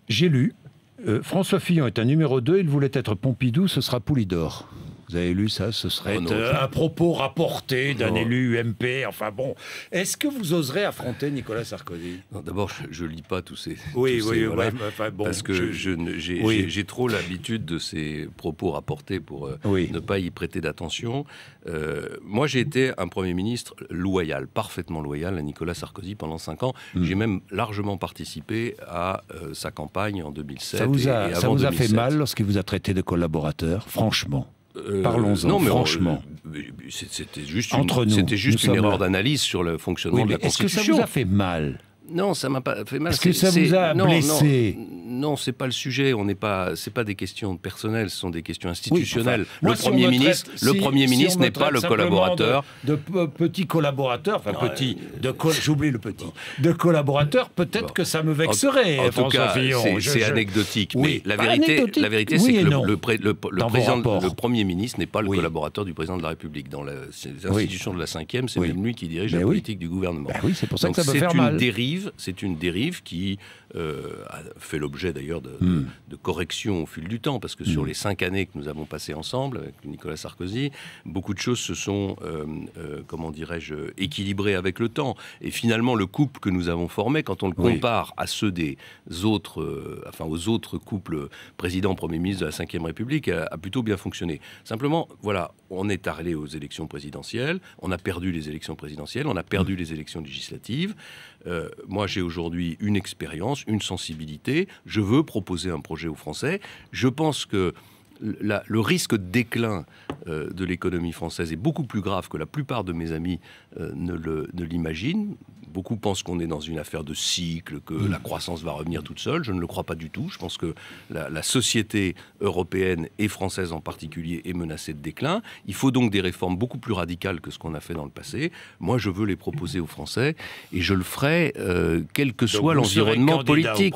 J'ai lu, François Fillon est un numéro 2, il voulait être Pompidou, ce sera Poulidor. Vous avez lu ça? Ce serait un propos rapporté d'un élu UMP. Enfin bon, est-ce que vous oserez affronter Nicolas Sarkozy? D'abord, je lis pas tous ces... Voilà, enfin, bon, parce que j'ai trop l'habitude de ces propos rapportés pour ne pas y prêter d'attention. Moi, j'ai été un Premier ministre loyal, parfaitement loyal à Nicolas Sarkozy pendant 5 ans. J'ai même largement participé à sa campagne en 2007 ça vous a, et ça avant vous a 2007. fait mal lorsqu'il vous a traité de collaborateur? Franchement. Parlons-en, non, mais franchement. C'était juste Entre une, nous, une erreur d'analyse sur le fonctionnement de la Constitution. Est-ce que ça vous a fait mal? Non, ça m'a pas fait mal. Est-ce que ça vous a blessé? Non, c'est pas le sujet. C'est pas des questions personnelles, ce sont des questions institutionnelles. Oui, enfin, le Premier ministre n'est pas le collaborateur. De petit collaborateur, enfin petit, j'oublie le petit, de collaborateur, peut-être que ça me vexerait. En tout cas, c'est anecdotique. Mais la vérité, c'est que le Premier ministre n'est pas le collaborateur du président de la République. Dans les institutions de la 5e, c'est même lui qui dirige la politique du gouvernement. Oui, c'est pour ça que ça peut faire mal. C'est une dérive qui a fait l'objet d'ailleurs de corrections au fil du temps, parce que sur les 5 années que nous avons passées ensemble avec Nicolas Sarkozy, beaucoup de choses se sont, comment dirais-je, équilibrées avec le temps. Et finalement, le couple que nous avons formé, quand on le compare à ceux des autres, aux autres couples président-premier ministre de la Ve République, a plutôt bien fonctionné. Simplement, voilà, on est allé aux élections présidentielles, on a perdu les élections présidentielles, on a perdu les élections législatives. Moi, j'ai aujourd'hui une expérience, une sensibilité. Je veux proposer un projet aux Français. Je pense que le risque de déclin de l'économie française est beaucoup plus grave que la plupart de mes amis ne l'imaginent. Beaucoup pensent qu'on est dans une affaire de cycle, que la croissance va revenir toute seule. Je ne le crois pas du tout. Je pense que la société européenne et française en particulier est menacée de déclin. Il faut donc des réformes beaucoup plus radicales que ce qu'on a fait dans le passé. Moi, je veux les proposer aux Français et je le ferai quel que soit l'environnement politique.